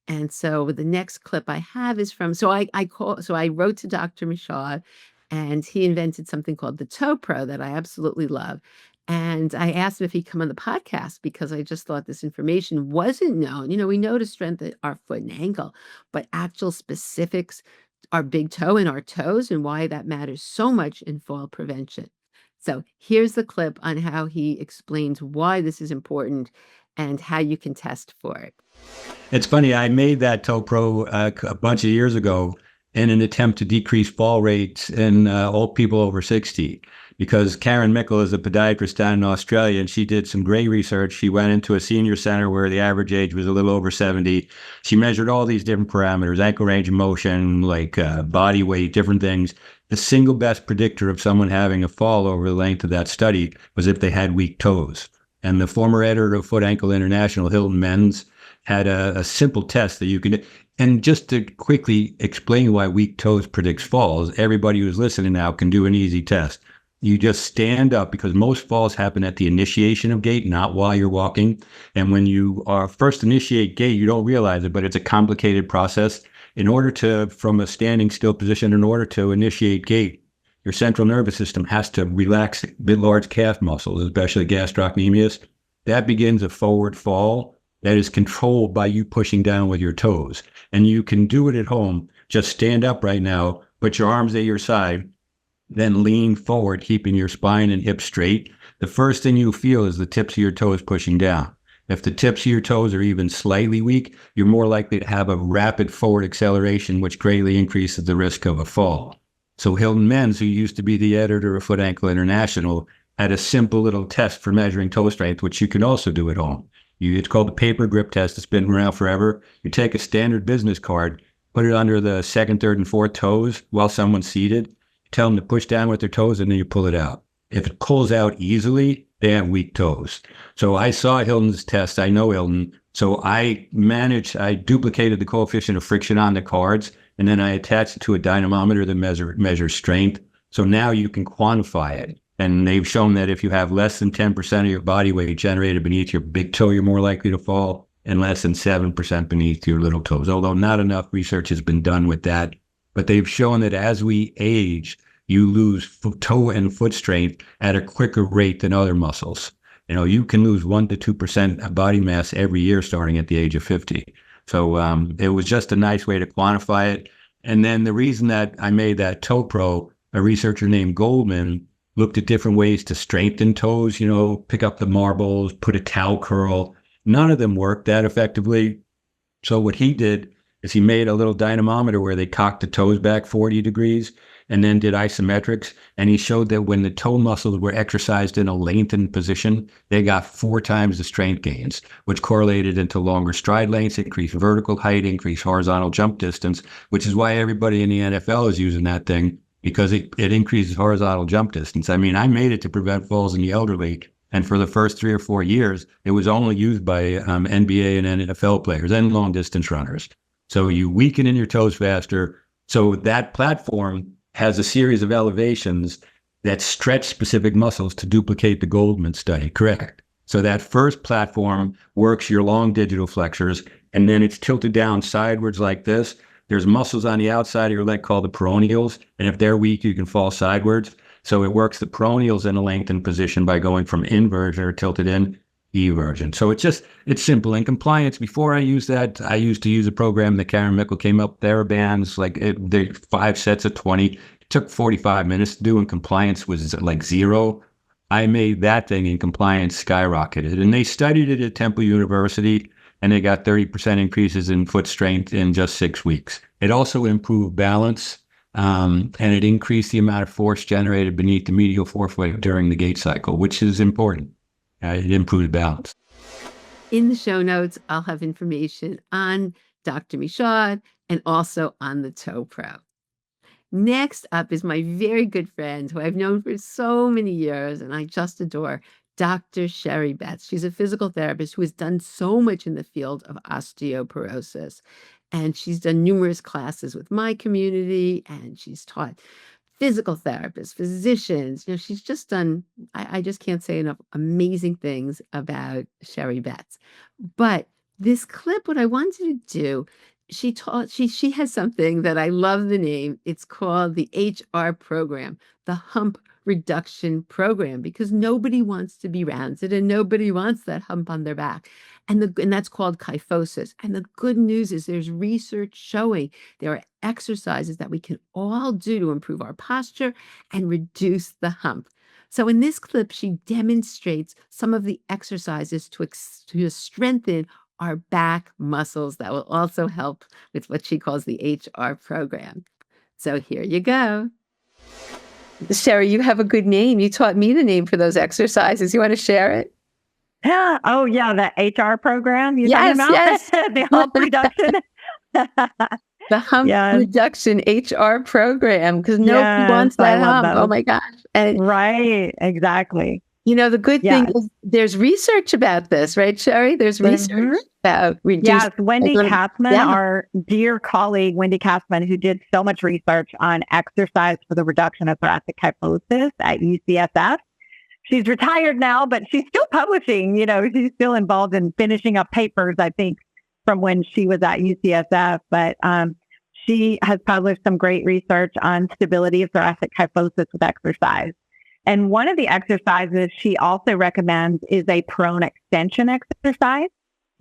And so the next clip I have is from, so I wrote to Dr. Michaud, and he invented something called the Toe Pro that I absolutely love. And I asked him if he'd come on the podcast because I just thought this information wasn't known. We know to strengthen our foot and ankle, but actual specifics, our big toe and our toes, and why that matters so much in fall prevention. So here's the clip on how he explains why this is important and how you can test for it. It's funny, I made that Toe Pro a bunch of years ago in an attempt to decrease fall rates in old people over 60, because Karen Mickle is a podiatrist down in Australia, and she did some great research. She went into a senior center where the average age was a little over 70. She measured all these different parameters, ankle range of motion, like body weight, different things. The single best predictor of someone having a fall over the length of that study was if they had weak toes. And the former editor of Foot Ankle International, Hilton Menz, had a simple test that you could, and just to quickly explain why weak toes predicts falls, everybody who's listening now can do an easy test. You just stand up, because most falls happen at the initiation of gait, not while you're walking. And when you are first initiate gait, you don't realize it, but it's a complicated process. In order to, from a standing still position, in order to initiate gait, your central nervous system has to relax large calf muscles, especially gastrocnemius. That begins a forward fall that is controlled by you pushing down with your toes. And you can do it at home. Just stand up right now, put your arms at your side, then lean forward, keeping your spine and hips straight. The first thing you feel is the tips of your toes pushing down. If the tips of your toes are even slightly weak, you're more likely to have a rapid forward acceleration, which greatly increases the risk of a fall. So Hilton Menz, who used to be the editor of Foot Ankle International, had a simple little test for measuring toe strength, which you can also do at home. It's called the paper grip test. It's been around forever. You take a standard business card, put it under the second, third, and fourth toes while someone's seated. Tell them to push down with their toes, and then you pull it out. If it pulls out easily, they have weak toes. So I saw Hilton's test. I know Hilton. So I duplicated the coefficient of friction on the cards, and then I attached it to a dynamometer that measures strength. So now you can quantify it. And they've shown that if you have less than 10% of your body weight generated beneath your big toe, you're more likely to fall, and less than 7% beneath your little toes, although not enough research has been done with that. But they've shown that as we age, you lose toe and foot strength at a quicker rate than other muscles. You can lose 1 to 2% of body mass every year starting at the age of 50. So it was just a nice way to quantify it. And then the reason that I made that Toe Pro, a researcher named Goldman looked at different ways to strengthen toes, pick up the marbles, put a towel curl. None of them worked that effectively. So what he did is he made a little dynamometer where they cocked the toes back 40 degrees and then did isometrics. And he showed that when the toe muscles were exercised in a lengthened position, they got 4 times the strength gains, which correlated into longer stride lengths, increased vertical height, increased horizontal jump distance, which is why everybody in the NFL is using that thing, because it increases horizontal jump distance. I mean, I made it to prevent falls in the elderly, and for the first 3 or 4 years, it was only used by NBA and NFL players and long-distance runners. So you weaken in your toes faster. So that platform has a series of elevations that stretch specific muscles to duplicate the Goldman study, correct? So that first platform works your long digital flexors, and then it's tilted down sideways like this. There's muscles on the outside of your leg called the peroneals, and if they're weak, you can fall sideways. So it works the peroneals in a lengthened position by going from inversion or tilted in, eversion. So it's simple. In compliance, before I used that, I used to use a program that Karen Michaud came up, TheraBands, they 5 sets of 20. It took 45 minutes to do, and compliance was like 0. I made that thing in compliance skyrocketed. And they studied it at Temple University, and they got 30% increases in foot strength in just 6 weeks. It also improved balance, and it increased the amount of force generated beneath the medial forefoot during the gait cycle, which is important. It improved balance. In the show notes, I'll have information on Dr. Michaud and also on the Toe Pro. Next up is my very good friend who I've known for so many years and I just adore, Dr. Sherrie Betz. She's a physical therapist who has done so much in the field of osteoporosis. And she's done numerous classes with my community, and she's taught physical therapists, physicians. She's just done, I just can't say enough amazing things about Sherrie Betz. But this clip, what I wanted to do, she has something that I love the name. It's called the HR program, the Hump Reduction Program, because nobody wants to be rounded and nobody wants that hump on their back. And that's called kyphosis. And the good news is there's research showing there are exercises that we can all do to improve our posture and reduce the hump. So in this clip, she demonstrates some of the exercises to strengthen our back muscles that will also help with what she calls the HR program. So here you go. Sherrie, you have a good name. You taught me the name for those exercises. You want to share it? Yeah. Oh, yeah. The HR program. Yes, yes. The hump reduction. The hump reduction HR program, because nobody wants that hump. Oh my gosh. And right. Exactly. The good thing is there's research about this, right, Sherrie? There's research about reducing. Yes, Wendy Katzman, our dear colleague, Wendy Katzman, who did so much research on exercise for the reduction of thoracic kyphosis at UCSF. She's retired now, but she's still publishing. She's still involved in finishing up papers, I think, from when she was at UCSF. But she has published some great research on stability of thoracic kyphosis with exercise. And one of the exercises she also recommends is a prone extension exercise.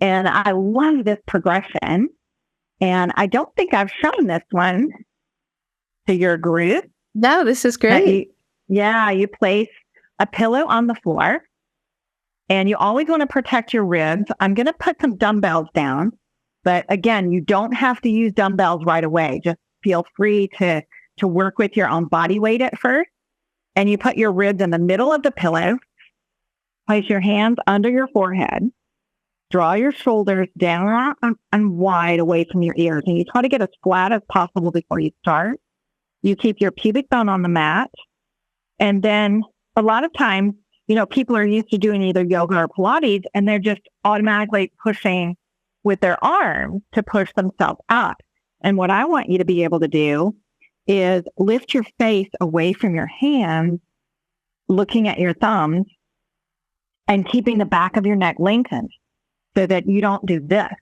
And I love this progression. And I don't think I've shown this one to your group. No, this is great. You place a pillow on the floor, and you always want to protect your ribs. I'm going to put some dumbbells down, but again, you don't have to use dumbbells right away. Just feel free to work with your own body weight at first. And you put your ribs in the middle of the pillow, place your hands under your forehead, draw your shoulders down and wide away from your ears. And you try to get as flat as possible before you start. You keep your pubic bone on the mat. And then a lot of times, people are used to doing either yoga or Pilates, and they're just automatically pushing with their arms to push themselves up. And what I want you to be able to do is lift your face away from your hands, looking at your thumbs, and keeping the back of your neck lengthened so that you don't do this,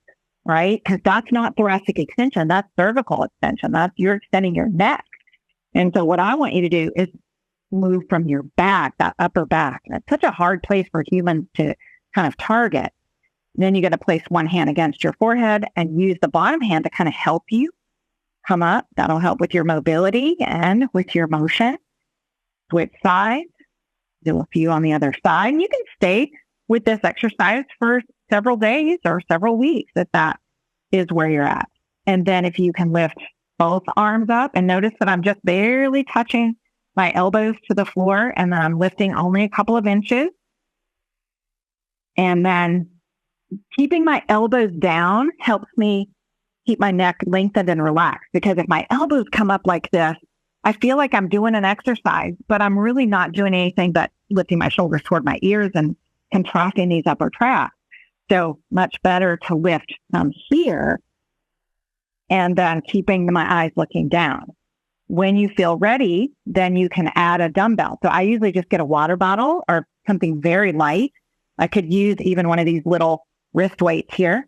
right? Because that's not thoracic extension. That's cervical extension. You're extending your neck. And so what I want you to do is move from your back, that upper back. And it's such a hard place for humans to kind of target. And then you got to place one hand against your forehead and use the bottom hand to kind of help you come up. That'll help with your mobility and with your motion. Switch sides. Do a few on the other side. And you can stay with this exercise for several days or several weeks if that is where you're at. And then if you can lift both arms up, and notice that I'm just barely touching my elbows to the floor, and then I'm lifting only a couple of inches. And then keeping my elbows down helps me keep my neck lengthened and relaxed, because if my elbows come up like this, I feel like I'm doing an exercise, but I'm really not doing anything but lifting my shoulders toward my ears and contracting these upper traps. So much better to lift from here and then keeping my eyes looking down. When you feel ready, then you can add a dumbbell. So I usually just get a water bottle or something very light. I could use even one of these little wrist weights here.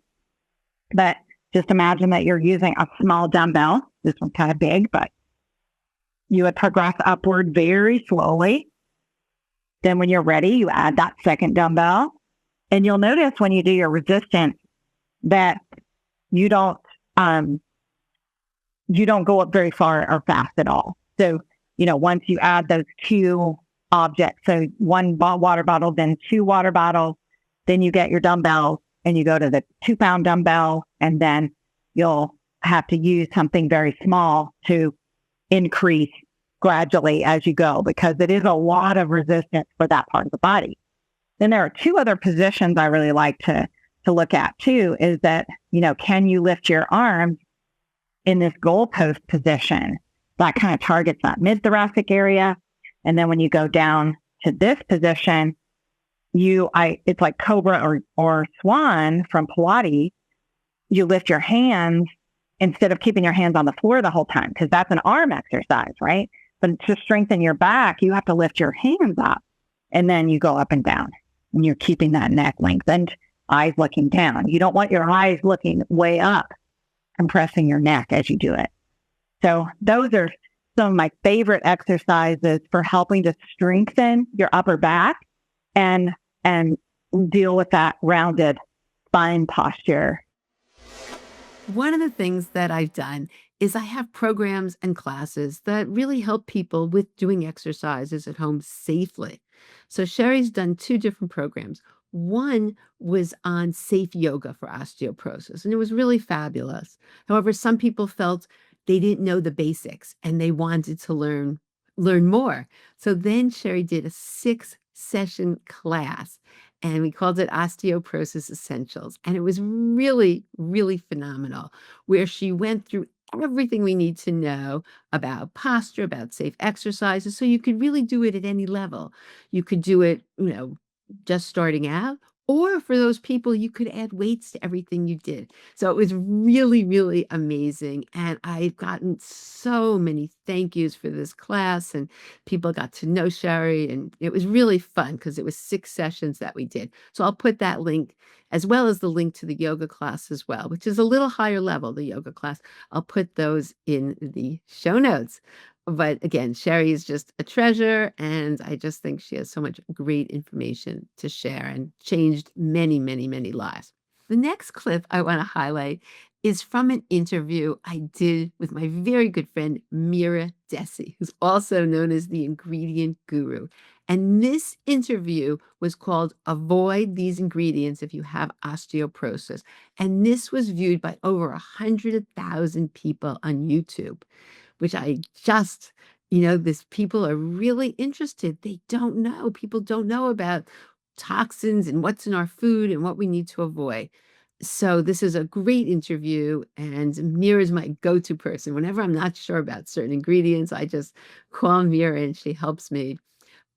But just imagine that you're using a small dumbbell. This one's kind of big, but you would progress upward very slowly. Then when you're ready, you add that second dumbbell. And you'll notice when you do your resistance that you don't go up very far or fast at all. So, once you add those two objects, so one water bottle, then two water bottles, then you get your dumbbells and you go to the 2-pound dumbbell, and then you'll have to use something very small to increase gradually as you go, because it is a lot of resistance for that part of the body. Then there are two other positions I really like to look at too, is that, can you lift your arms in this goalpost position? That kind of targets that mid-thoracic area. And then when you go down to this position, it's like cobra or swan from Pilates. You lift your hands instead of keeping your hands on the floor the whole time, because that's an arm exercise, right? But to strengthen your back, you have to lift your hands up, and then you go up and down, and you're keeping that neck lengthened, eyes looking down. You don't want your eyes looking way up, compressing your neck as you do it. So those are some of my favorite exercises for helping to strengthen your upper back and deal with that rounded spine posture. One of the things that I've done is I have programs and classes that really help people with doing exercises at home safely. So Sherrie's done 2 different programs. One was on safe yoga for osteoporosis, and it was really fabulous. However, some people felt they didn't know the basics and they wanted to learn more. So then Sherrie did a 6-session class, and we called it Osteoporosis Essentials. And it was really, really phenomenal, where she went through everything we need to know about posture, about safe exercises, so you could really do it at any level. You could do it, just starting out, or for those people, you could add weights to everything you did. So it was really, really amazing. And I've gotten so many thank yous for this class, and people got to know Sherrie, and it was really fun because it was 6 sessions that we did. So I'll put that link, as well as the link to the yoga class as well, which is a little higher level, the yoga class. I'll put those in the show notes. But again, Sherrie is just a treasure, and I just think she has so much great information to share and changed many, many, many lives. The next clip I want to highlight is from an interview I did with my very good friend, Mira Dessy, who's also known as the ingredient guru. And this interview was called Avoid These Ingredients If You Have Osteoporosis. And this was viewed by over 100,000 people on YouTube, which I just, this people are really interested. They don't know. People don't know about toxins and what's in our food and what we need to avoid. So this is a great interview, and Mira is my go-to person. Whenever I'm not sure about certain ingredients, I just call Mira and she helps me.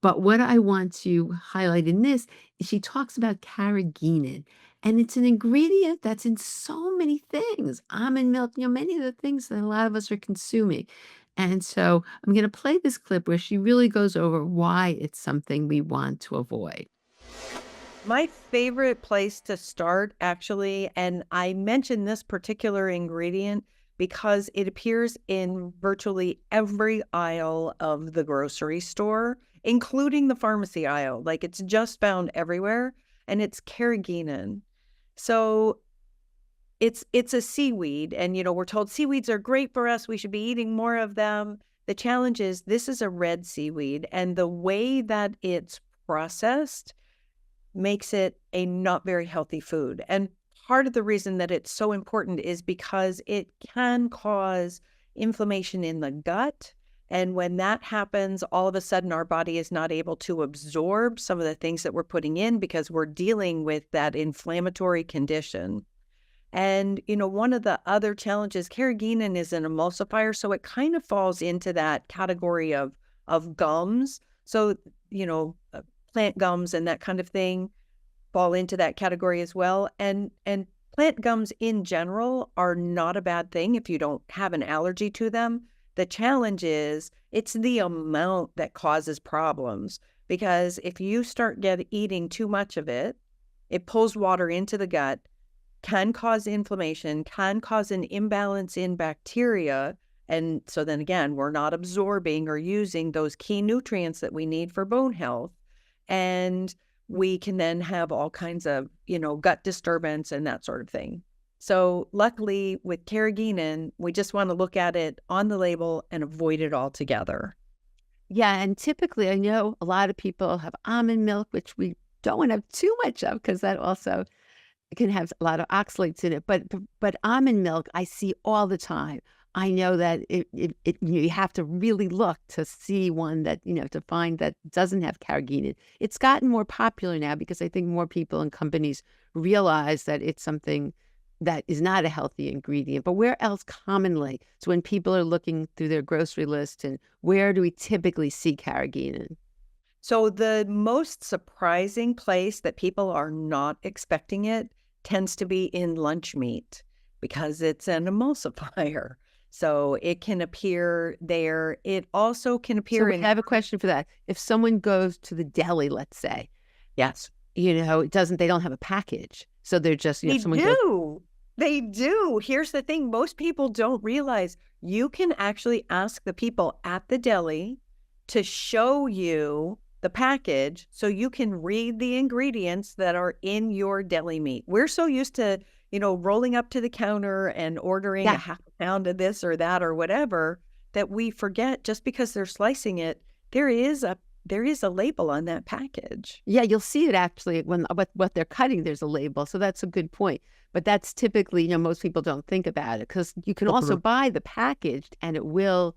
But what I want to highlight in this is she talks about carrageenan, and it's an ingredient that's in so many things, almond milk, many of the things that a lot of us are consuming. And so I'm going to play this clip where she really goes over why it's something we want to avoid. My favorite place to start, actually, and I mentioned this particular ingredient because it appears in virtually every aisle of the grocery store, including the pharmacy aisle. Like, it's just found everywhere, and it's carrageenan. So it's a seaweed, and we're told seaweeds are great for us. We should be eating more of them. The challenge is this is a red seaweed, and the way that it's processed makes it a not very healthy food. And part of the reason that it's so important is because it can cause inflammation in the gut. And when that happens, all of a sudden our body is not able to absorb some of the things that we're putting in because we're dealing with that inflammatory condition. And, one of the other challenges, carrageenan is an emulsifier, so it kind of falls into that category of gums. So, plant gums and that kind of thing fall into that category as well. And plant gums in general are not a bad thing if you don't have an allergy to them. The challenge is it's the amount that causes problems, because if you start eating too much of it, it pulls water into the gut, can cause inflammation, can cause an imbalance in bacteria. And so then again, we're not absorbing or using those key nutrients that we need for bone health. And we can then have all kinds of, gut disturbance and that sort of thing. So luckily with carrageenan, we just want to look at it on the label and avoid it altogether. Yeah, and typically I know a lot of people have almond milk, which we don't want to have too much of because that also can have a lot of oxalates in it. But almond milk I see all the time. I know that you have to really look to see one that, to find that doesn't have carrageenan. It's gotten more popular now because I think more people and companies realize that it's something that is not a healthy ingredient. But where else commonly? So when people are looking through their grocery list, and where do we typically see carrageenan? So the most surprising place that people are not expecting it tends to be in lunch meat because it's an emulsifier. So it can appear there. It also can appear I have a question for that. If someone goes to the deli, let's say, yes, they don't have a package. So they're just, They do. They do. Here's the thing. Most people don't realize you can actually ask the people at the deli to show you the package so you can read the ingredients that are in your deli meat. We're so used to, rolling up to the counter and ordering a half a pound of this or that or whatever, that we forget just because they're slicing it, there is a label on that package. Yeah, you'll see it actually when what they're cutting, there's a label. So that's a good point. But that's typically, most people don't think about it because you can also buy the packaged and it will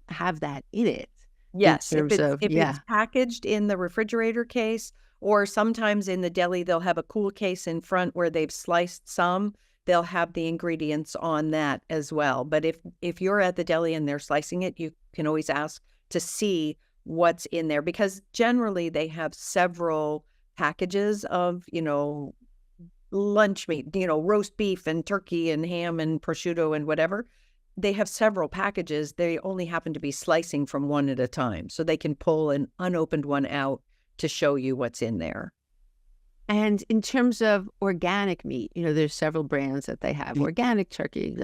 have that in it. Yes, In terms of, it's packaged in the refrigerator case, or sometimes in the deli, they'll have a cool case in front where they've sliced some. They'll have the ingredients on that as well. But if you're at the deli and they're slicing it, you can always ask to see what's in there because generally they have several packages of, lunch meat, roast beef and turkey and ham and prosciutto and whatever. They have several packages. They only happen to be slicing from one at a time. So they can pull an unopened one out to show you what's in there. And in terms of organic meat, there's several brands that they have. Organic turkey,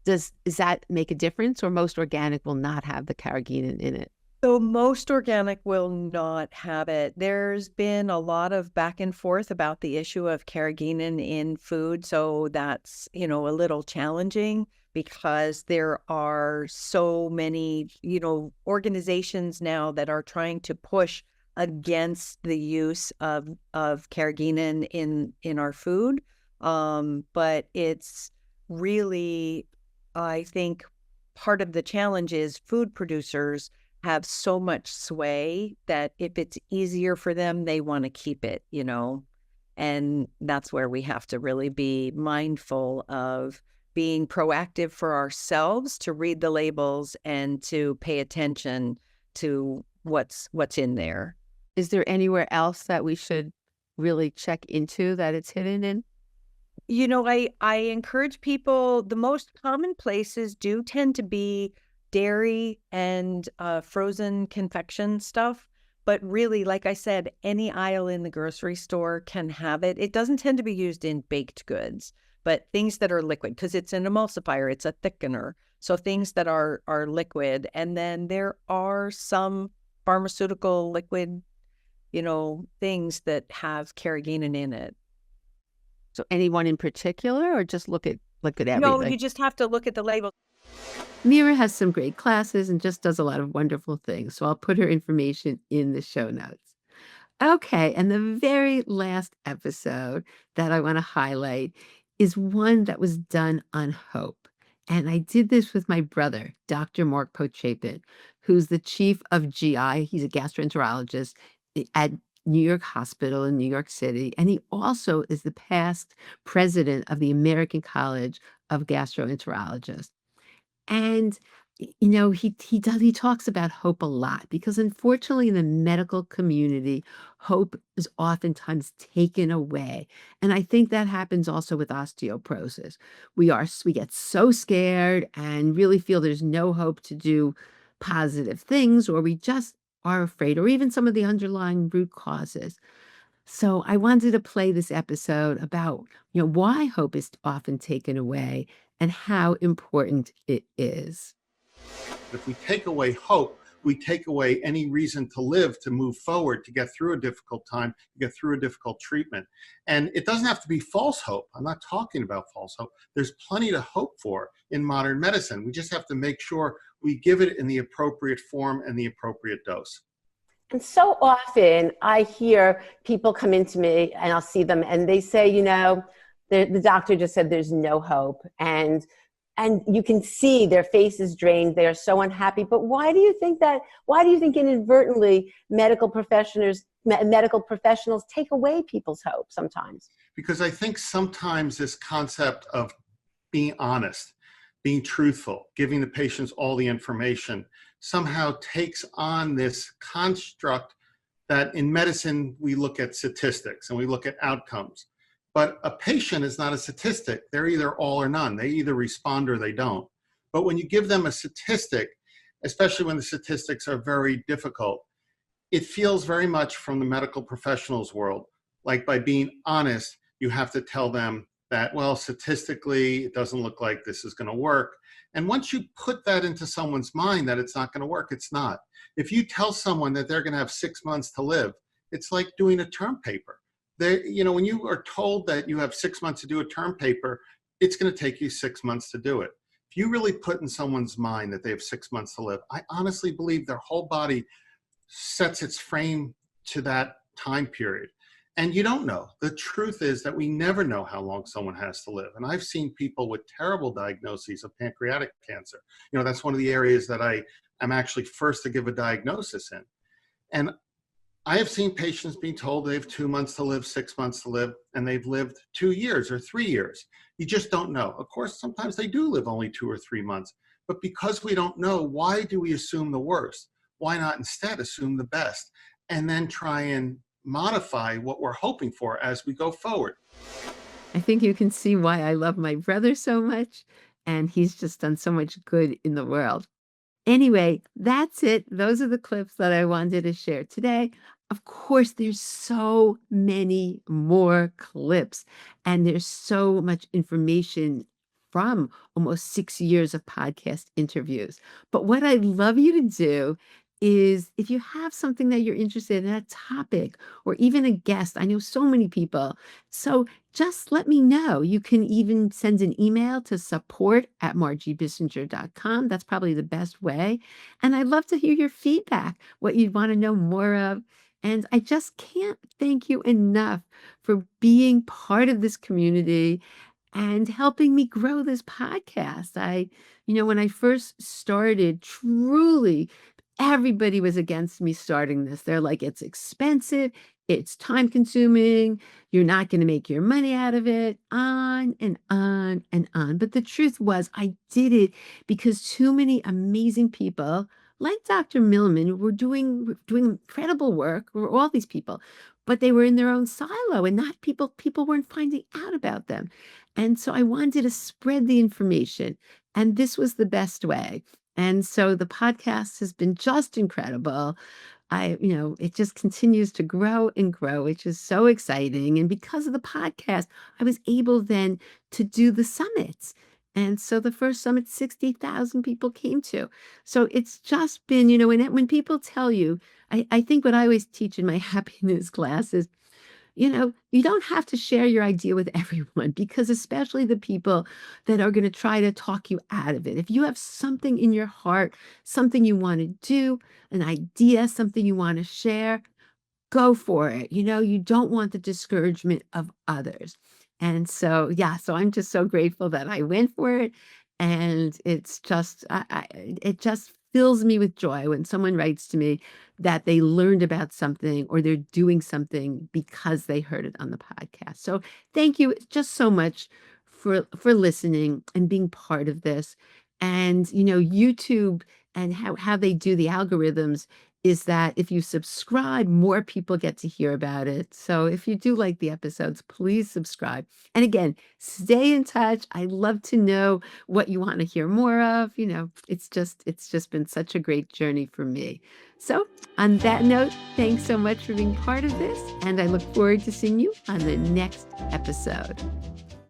does that make a difference, or most organic will not have the carrageenan in it? So most organic will not have it. There's been a lot of back and forth about the issue of carrageenan in food. So that's, a little challenging because there are so many, organizations now that are trying to push against the use of carrageenan in our food. But it's really, I think part of the challenge is food producers have so much sway that if it's easier for them, they want to keep it, and that's where we have to really be mindful of being proactive for ourselves to read the labels and to pay attention to what's in there. Is there anywhere else that we should really check into that it's hidden in? I encourage people, the most common places do tend to be dairy and frozen confection stuff. But really, like I said, any aisle in the grocery store can have it. It doesn't tend to be used in baked goods, but things that are liquid, because it's an emulsifier, it's a thickener. So things that are liquid. And then there are some pharmaceutical liquid, things that have carrageenan in it. So anyone in particular, or just look at everything? No, you just have to look at the label. Mira has some great classes and just does a lot of wonderful things. So I'll put her information in the show notes. Okay, and the very last episode that I want to highlight is one that was done on hope. And I did this with my brother, Dr. Mark Pochapin, who's the chief of GI. He's a gastroenterologist at New York Hospital in New York City. And he also is the past president of the American College of Gastroenterologists. And he talks about hope a lot because unfortunately in the medical community, hope is oftentimes taken away. And I think that happens also with osteoporosis. We get so scared and really feel there's no hope to do positive things, or we just are afraid, or even some of the underlying root causes. So I wanted to play this episode about, why hope is often taken away and how important it is. If we take away hope, we take away any reason to live, to move forward, to get through a difficult time, to get through a difficult treatment. And it doesn't have to be false hope. I'm not talking about false hope. There's plenty to hope for in modern medicine. We just have to make sure we give it in the appropriate form and the appropriate dose. And so often I hear people come into me and I'll see them and they say, the doctor just said there's no hope. And you can see their faces drained. They are so unhappy. But why do you think that? Why do you think inadvertently medical professionals take away people's hope sometimes? Because I think sometimes this concept of being honest, being truthful, giving the patients all the information somehow takes on this construct that in medicine we look at statistics and we look at outcomes. But a patient is not a statistic. They're either all or none. They either respond or they don't. But when you give them a statistic, especially when the statistics are very difficult, it feels very much from the medical professionals world, like by being honest, you have to tell them that, well, statistically, it doesn't look like this is going to work. And once you put that into someone's mind that it's not going to work, it's not. If you tell someone that they're going to have 6 months to live, it's like doing a term paper. When you are told that you have 6 months to do a term paper, it's going to take you 6 months to do it. If you really put in someone's mind that they have 6 months to live, I honestly believe their whole body sets its frame to that time period. And you don't know. The truth is that we never know how long someone has to live. And I've seen people with terrible diagnoses of pancreatic cancer. That's one of the areas that I am actually first to give a diagnosis in. And I have seen patients being told they have 2 months to live, 6 months to live, and they've lived 2 years or 3 years. You just don't know. Of course, sometimes they do live only 2 or 3 months. But because we don't know, why do we assume the worst? Why not instead assume the best and then try and modify what we're hoping for as we go forward? I think you can see why I love my brother so much, and he's just done so much good in the world. Anyway, that's it. Those are the clips that I wanted to share today. Of course, there's so many more clips, and there's so much information from almost 6 years of podcast interviews. But what I'd love you to do is if you have something that you're interested in, a topic or even a guest, I know so many people. So just let me know. You can even send an email to support@margiebissinger.com. That's probably the best way. And I'd love to hear your feedback, what you'd want to know more of. And I just can't thank you enough for being part of this community and helping me grow this podcast. When I first started, truly, everybody was against me starting this. They're like, it's expensive, it's time consuming, you're not going to make your money out of it, on and on and on. But the truth was, I did it because too many amazing people like Dr. Millman were doing incredible work, or all these people, but they were in their own silo and not people weren't finding out about them. And so I wanted to spread the information, and this was the best way. And so the podcast has been just incredible. It just continues to grow and grow, which is so exciting. And because of the podcast, I was able then to do the summits. And so the first summit, 60,000 people came to. So it's just been, when people tell you, I think what I always teach in my happiness class is, you don't have to share your idea with everyone, because especially the people that are going to try to talk you out of it. If you have something in your heart, something you want to do, an idea, something you want to share, go for it. You don't want the discouragement of others. And so, so I'm just so grateful that I went for it. And it's just, it just fills me with joy when someone writes to me that they learned about something or they're doing something because they heard it on the podcast. So thank you just so much for listening and being part of this. And, YouTube and how they do the algorithms is that if you subscribe, more people get to hear about it. So if you do like the episodes, please subscribe. And again, stay in touch. I love to know what you want to hear more of. It's just been such a great journey for me. So on that note, thanks so much for being part of this, and I look forward to seeing you on the next episode.